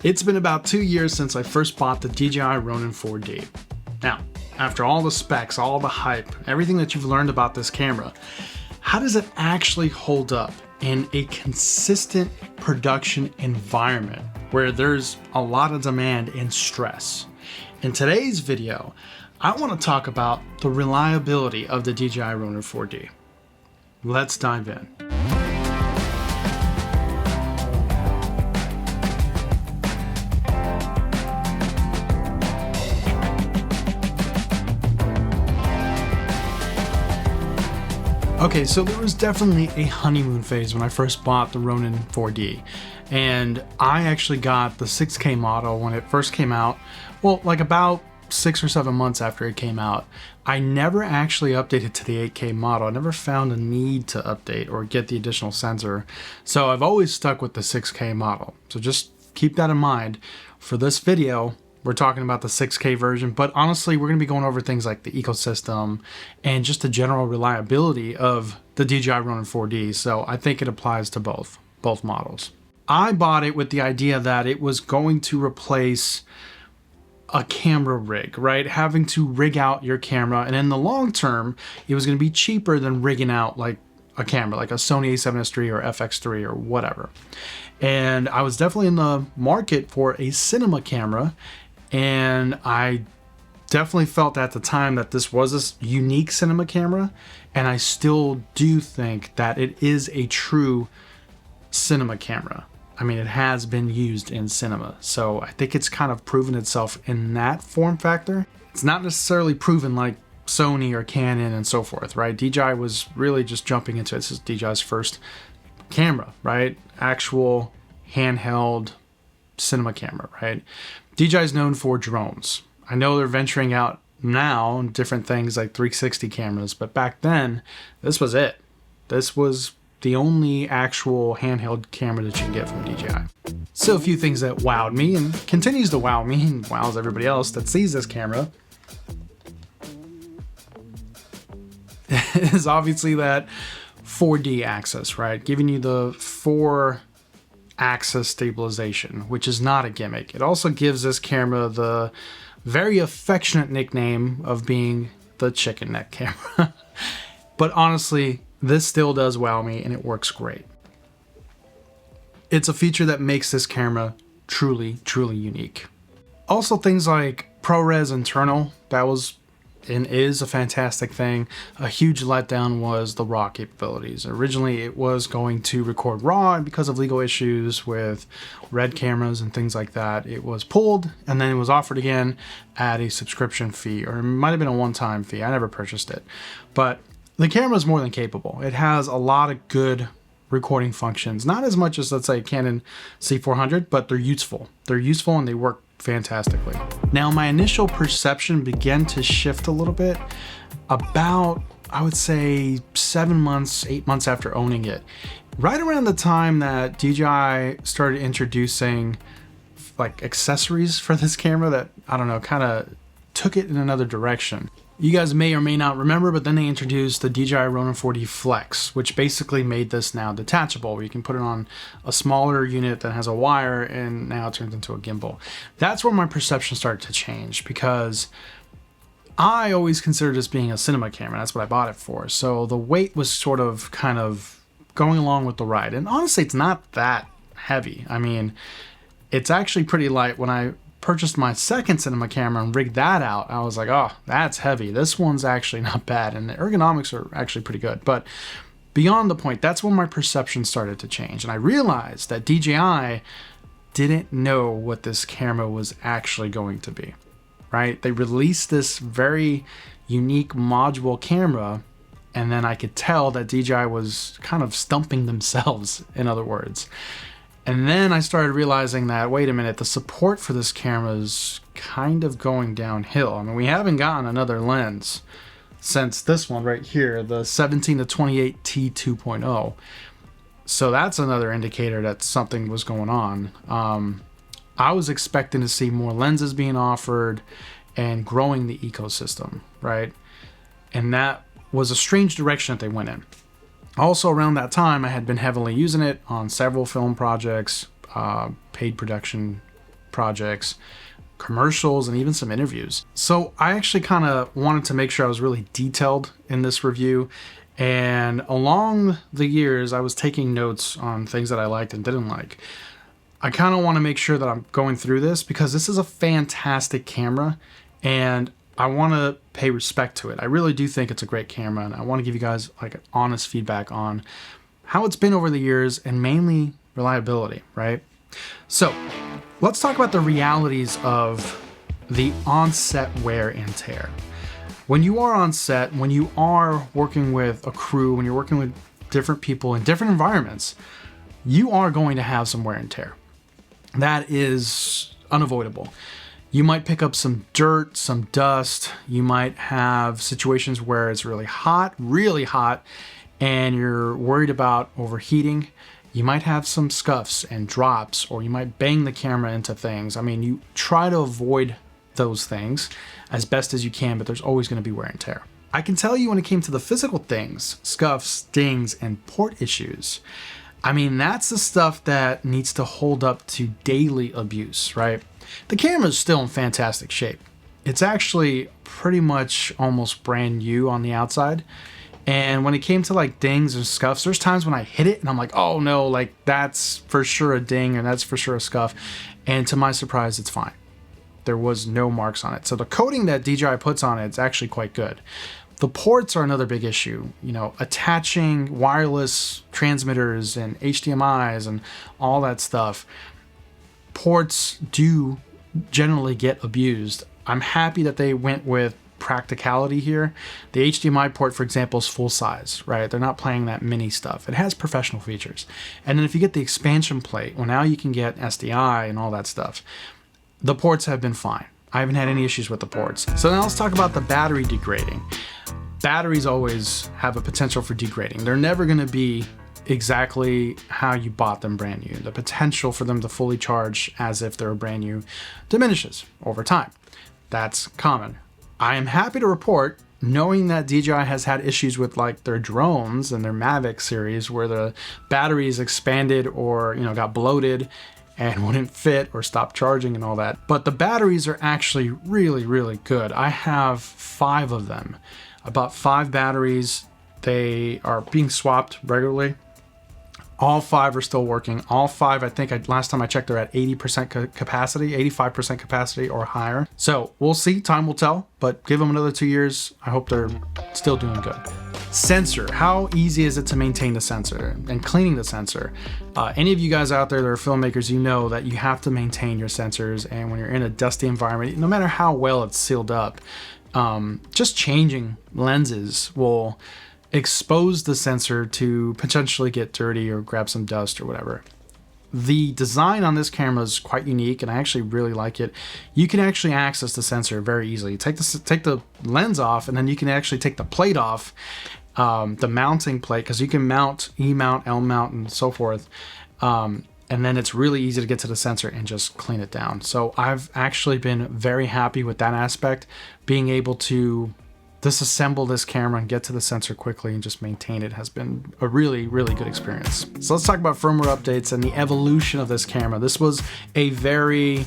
It's been about 2 years since I first bought the DJI Ronin 4D. Now, after all the specs, all the hype, everything that you've learned about this camera, how does it actually hold up in a consistent production environment where there's a lot of demand and stress? In today's video, I want to talk about the reliability of the DJI Ronin 4D. Let's dive in. Okay, so there was definitely a honeymoon phase when I first bought the Ronin 4D, and I actually got the 6K model when it first came out. Well, like about 6 or 7 months after it came out. I never actually updated to the 8K model. I never found a need to update or get the additional sensor, so I've always stuck with the 6K model. So just keep that in mind. For this video, we're talking about the 6K version, but honestly, we're going to be going over things like the ecosystem and just the general reliability of the DJI Ronin 4D. So I think it applies to both models. I bought it with the idea that it was going to replace a camera rig, right? Having to rig out your camera, and in the long term, it was going to be cheaper than rigging out like a camera, like a Sony a7S III or FX3 or whatever. And I was definitely in the market for a cinema camera, and I definitely felt at the time that this was a unique cinema camera, and I still do think that it is a true cinema camera. I mean, it has been used in cinema, so I think it's kind of proven itself in that form factor. It's not necessarily proven like Sony or Canon and so forth, right? DJI was really just jumping into it. This is DJI's first camera, right? Actual handheld cinema camera, right? DJI is known for drones. I know they're venturing out now in different things like 360 cameras, but back then, this was it. This was the only actual handheld camera that you can get from DJI. So a few things that wowed me and continues to wow me and wows everybody else that sees this camera is obviously that 4D axis, right? Giving you the 4-axis stabilization, which is not a gimmick. It also gives this camera the very affectionate nickname of being the chicken neck camera. But honestly, this still does wow me and it works great. It's a feature that makes this camera truly, truly unique. Also things like ProRes internal, that was and is a fantastic thing. A huge letdown was the RAW capabilities. Originally it was going to record RAW, and because of legal issues with Red cameras and things like that, it was pulled and then it was offered again at a subscription fee, or it might have been a one-time fee. I never purchased it. But the camera is more than capable. It has a lot of good recording functions. Not as much as, let's say, Canon C400, but they're useful. They're useful and they work fantastically. Now, my initial perception began to shift a little bit about, I would say, 7 months, 8 months after owning it. Right around the time that DJI started introducing like accessories for this camera that, I don't know, kind of took it in another direction. You guys may or may not remember, but then they introduced the DJI Ronin 4D Flex, which basically made this now detachable, where you can put it on a smaller unit that has a wire, and now it turns into a gimbal. That's where my perception started to change, because I always considered this being a cinema camera. That's what I bought it for. So the weight was sort of kind of going along with the ride. And honestly, it's not that heavy. I mean, it's actually pretty light. When I purchased my second cinema camera and rigged that out, I was like, oh, that's heavy. This one's actually not bad, and the ergonomics are actually pretty good. But beyond the point, that's when my perception started to change, and I realized that DJI didn't know what this camera was actually going to be, right? They released this very unique module camera, and then I could tell that DJI was kind of stumping themselves, in other words. And then I started realizing that, wait a minute, the support for this camera is kind of going downhill. I mean, we haven't gotten another lens since this one right here, the 17-28 T2.0. So that's another indicator that something was going on. I was expecting to see more lenses being offered and growing the ecosystem, right? And that was a strange direction that they went in. Also around that time, I had been heavily using it on several film projects, paid production projects, commercials, and even some interviews. So I actually kind of wanted to make sure I was really detailed in this review. And along the years, I was taking notes on things that I liked and didn't like. I kind of want to make sure that I'm going through this because this is a fantastic camera and I want to pay respect to it. I really do think it's a great camera, and I want to give you guys like honest feedback on how it's been over the years and mainly reliability, right? So let's talk about the realities of the on-set wear and tear. When you are on set, when you are working with a crew, when you're working with different people in different environments, you are going to have some wear and tear. That is unavoidable. You might pick up some dirt, some dust. You might have situations where it's really hot, and you're worried about overheating. You might have some scuffs and drops, or you might bang the camera into things. I mean, you try to avoid those things as best as you can, but there's always going to be wear and tear. I can tell you when it came to the physical things, scuffs, dings, and port issues, I mean, that's the stuff that needs to hold up to daily abuse, right? The camera is still in fantastic shape. It's actually pretty much almost brand new on the outside. And when it came to like dings and scuffs, there's times when I hit it and I'm like, oh no, like that's for sure a ding and that's for sure a scuff. And to my surprise, it's fine. There was no marks on it. So the coating that DJI puts on it's actually quite good. The ports are another big issue. You know, attaching wireless transmitters and HDMIs and all that stuff. Ports do generally get abused. I'm happy that they went with practicality here. The HDMI port, for example, is full size, right? They're not playing that mini stuff. It has professional features. And then if you get the expansion plate, well, now you can get SDI and all that stuff. The ports have been fine. I haven't had any issues with the ports. So now let's talk about the battery degrading. Batteries always have a potential for degrading. They're never going to be exactly how you bought them brand new. The potential for them to fully charge as if they're brand new diminishes over time. That's common. I am happy to report, knowing that DJI has had issues with like their drones and their Mavic series where the batteries expanded or, you know, got bloated and wouldn't fit or stop charging and all that. But the batteries are actually really, really good. I have 5 of them. I bought 5 batteries. They are being swapped regularly. All 5 are still working. All 5, I think last time I checked, they're at 80% capacity, 85% capacity or higher. So we'll see, time will tell, but give them another 2 years. I hope they're still doing good. Sensor, how easy is it to maintain the sensor and cleaning the sensor? Any of you guys out there that are filmmakers, you know that you have to maintain your sensors, and when you're in a dusty environment, no matter how well it's sealed up, just changing lenses will expose the sensor to potentially get dirty or grab some dust or whatever. The design on this camera is quite unique, and I actually really like it. You can actually access the sensor very easily. Take the lens off, and then you can actually take the plate off, the mounting plate, because you can mount, E-mount, L-mount, and so forth. And then it's really easy to get to the sensor and just clean it down. So I've actually been very happy with that aspect, being able to disassemble this camera and get to the sensor quickly and just maintain it has been a really, really good experience. So let's talk about firmware updates and the evolution of this camera. This was a very,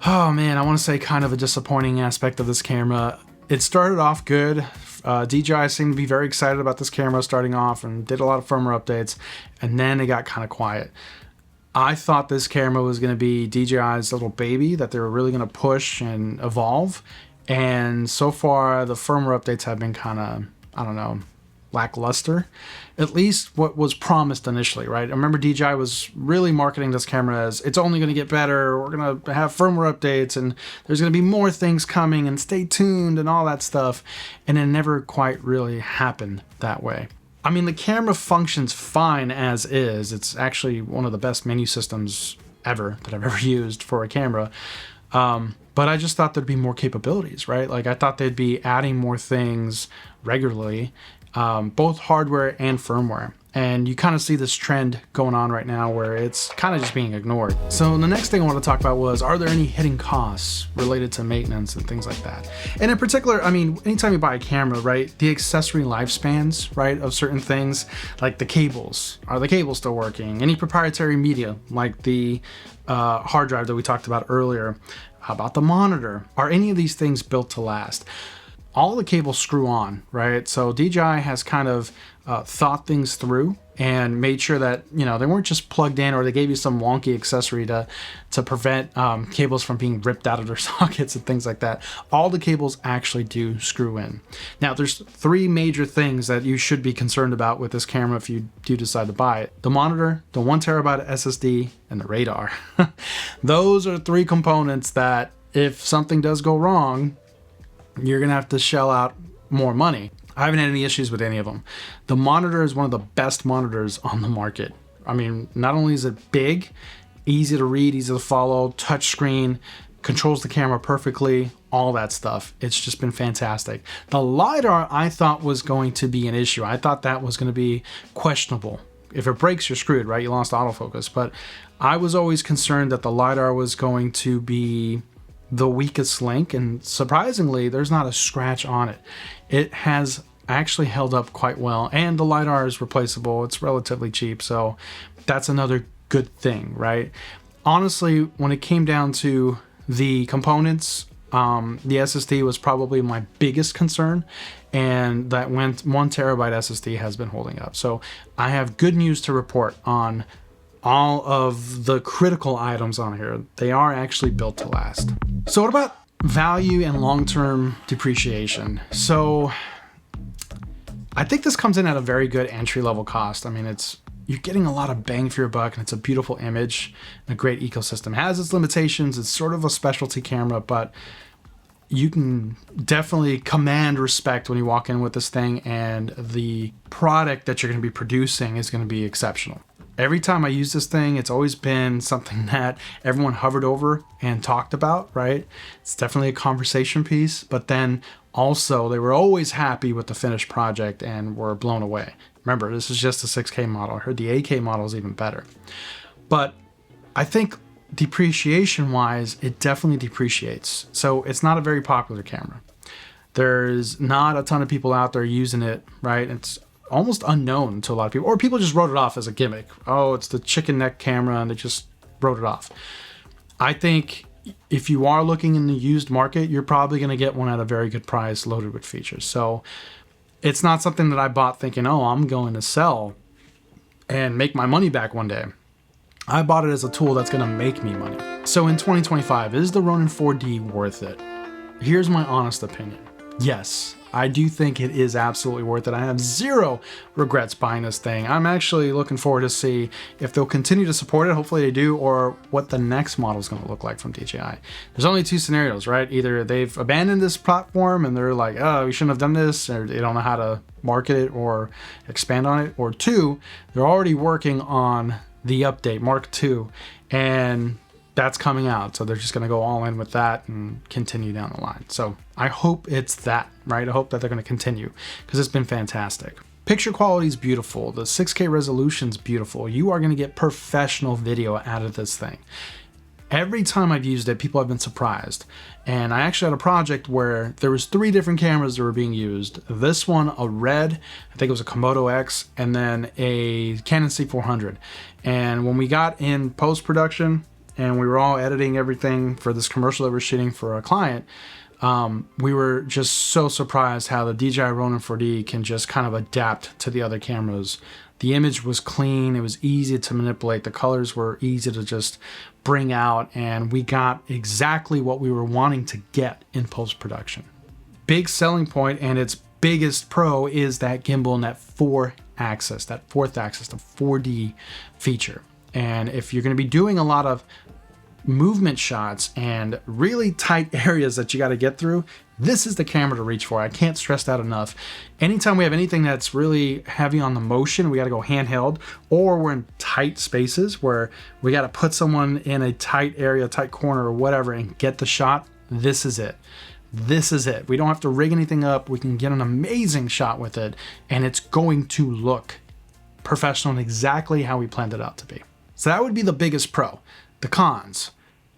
oh man, I want to say kind of a disappointing aspect of this camera. It started off good. DJI seemed to be very excited about this camera starting off and did a lot of firmware updates, and then it got kind of quiet. I thought this camera was going to be DJI's little baby that they were really going to push and evolve. And so far, the firmware updates have been kind of, I don't know, lackluster. At least what was promised initially, right? I remember DJI was really marketing this camera as it's only going to get better. We're going to have firmware updates and there's going to be more things coming and stay tuned and all that stuff. And it never quite really happened that way. I mean, the camera functions fine as is. It's actually one of the best menu systems ever that I've ever used for a camera. But I just thought there'd be more capabilities, right? Like I thought they'd be adding more things regularly, both hardware and firmware. And you kind of see this trend going on right now where it's kind of just being ignored. So the next thing I want to talk about was, are there any hidden costs related to maintenance and things like that? And in particular, I mean, anytime you buy a camera, right, the accessory lifespans, right, of certain things, like the cables. Are the cables still working? Any proprietary media, like the hard drive that we talked about earlier? How about the monitor? Are any of these things built to last? All the cables screw on, right? So DJI has kind of thought things through and made sure that, you know, they weren't just plugged in, or they gave you some wonky accessory to prevent cables from being ripped out of their sockets and things like that. All the cables actually do screw in. Now, there's 3 major things that you should be concerned about with this camera if you do decide to buy it: the monitor, the 1 terabyte SSD, and the radar. Those are 3 components that if something does go wrong, you're gonna have to shell out more money. I haven't had any issues with any of them. The monitor is one of the best monitors on the market. I mean, not only is it big, easy to read, easy to follow, touchscreen, controls the camera perfectly, all that stuff. It's just been fantastic. The LiDAR I thought was going to be an issue. I thought that was going to be questionable. If it breaks, you're screwed, right? You lost autofocus. But I was always concerned that the LiDAR was going to be the weakest link, and surprisingly, there's not a scratch on it. It has actually held up quite well, and the LiDAR is replaceable. It's relatively cheap, so that's another good thing, right? Honestly, when it came down to the components, the SSD was probably my biggest concern, and that 1 terabyte SSD has been holding up. So I have good news to report on all of the critical items on here. They are actually built to last. So what about value and long-term depreciation? So I think this comes in at a very good entry-level cost. I mean, you're getting a lot of bang for your buck, and it's a beautiful image and a great ecosystem. It has its limitations. It's sort of a specialty camera, but you can definitely command respect when you walk in with this thing, and the product that you're going to be producing is going to be exceptional. Every time I use this thing, it's always been something that everyone hovered over and talked about, right? It's definitely a conversation piece, but then also they were always happy with the finished project and were blown away. Remember, this is just a 6K model. I heard the 8K model is even better. But I think depreciation-wise, it definitely depreciates. So it's not a very popular camera. There's not a ton of people out there using it, right? It's almost unknown to a lot of people, or people just wrote it off as a gimmick. Oh, it's the chicken neck camera, and they just wrote it off. I think if you are looking in the used market, you're probably going to get one at a very good price, loaded with features. So it's not something that I bought thinking, oh, I'm going to sell and make my money back one day. I bought it as a tool that's going to make me money. So in 2025, is the Ronin 4D worth it? Here's my honest opinion. Yes, I do think it is absolutely worth it. I have 0 regrets buying this thing. I'm actually looking forward to see if they'll continue to support it. Hopefully they do, or what the next model is going to look like from DJI. There's only 2 scenarios, right? Either they've abandoned this platform and they're like, oh, we shouldn't have done this, or they don't know how to market it or expand on it. Or 2, they're already working on the update, Mark II, and that's coming out, so they're just going to go all in with that and continue down the line. So I hope it's that, right? I hope that they're going to continue, because it's been fantastic. Picture quality is beautiful. The 6K resolution is beautiful. You are going to get professional video out of this thing. Every time I've used it, people have been surprised. And I actually had a project where there was 3 different cameras that were being used. This one, a red, I think it was a Komodo X, and then a Canon C400. And when we got in post-production, and we were all editing everything for this commercial that we're shooting for a client, we were just so surprised how the DJI Ronin 4D can just kind of adapt to the other cameras. The image was clean, it was easy to manipulate, the colors were easy to just bring out, and we got exactly what we were wanting to get in post-production. Big selling point, and its biggest pro, is that gimbal and that 4th axis, the 4D feature. And if you're going to be doing a lot of movement shots and really tight areas that you got to get through, this is the camera to reach for. I can't stress that enough. Anytime we have anything that's really heavy on the motion, we got to go handheld, or we're in tight spaces where we got to put someone in a tight area, tight corner or whatever, and get the shot, this is it. This is it. We don't have to rig anything up. We can get an amazing shot with it, and it's going to look professional and exactly how we planned it out to be. So that would be the biggest pro. The cons,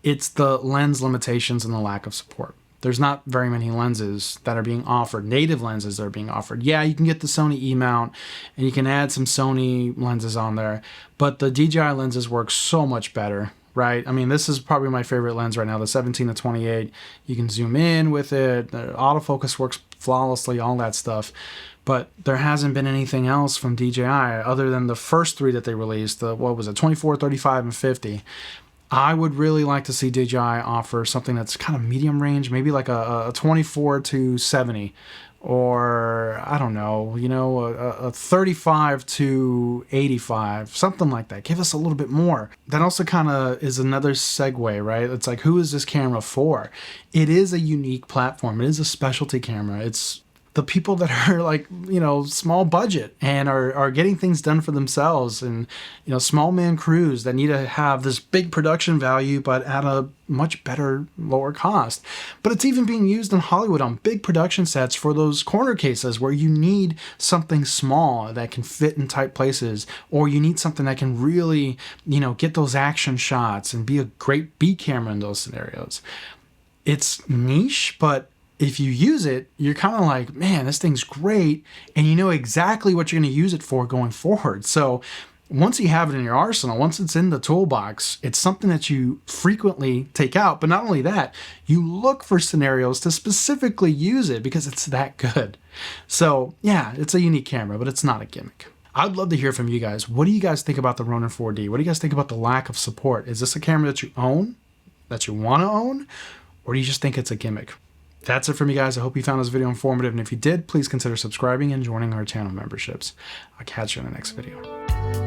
it's the lens limitations and the lack of support. There's not very many lenses that are being offered, native lenses that are being offered. Yeah, you can get the Sony E-mount and you can add some Sony lenses on there, but the DJI lenses work so much better, right? I mean, this is probably my favorite lens right now, the 17-28. You can zoom in with it, the autofocus works flawlessly, all that stuff. But there hasn't been anything else from DJI other than the first three that they released, the, what was it, 24, 35, and 50. I would really like to see DJI offer something that's kind of medium range, maybe like a 24 to 70, or I don't know, you know, a 35 to 85, something like that. Give us a little bit more. That also kind of is another segue, right? It's like, who is this camera for? It is a unique platform. It is a specialty camera. It's the people that are like, you know, small budget and are getting things done for themselves, and, you know, small man crews that need to have this big production value but at a much better, lower cost. But it's even being used in Hollywood on big production sets for those corner cases where you need something small that can fit in tight places, or you need something that can really, you know, get those action shots and be a great B camera in those scenarios. It's niche, but if you use it, you're kind of like, man, this thing's great, and you know exactly what you're going to use it for going forward. So once you have it in your arsenal, once it's in the toolbox, it's something that you frequently take out. But not only that, you look for scenarios to specifically use it because it's that good. So yeah, it's a unique camera, but it's not a gimmick. I'd love to hear from you guys. What do you guys think about the Ronin 4D? What do you guys think about the lack of support? Is this a camera that you own, that you want to own, or do you just think it's a gimmick? That's it from me, guys. I hope you found this video informative, and if you did, please consider subscribing and joining our channel memberships. I'll catch you in the next video.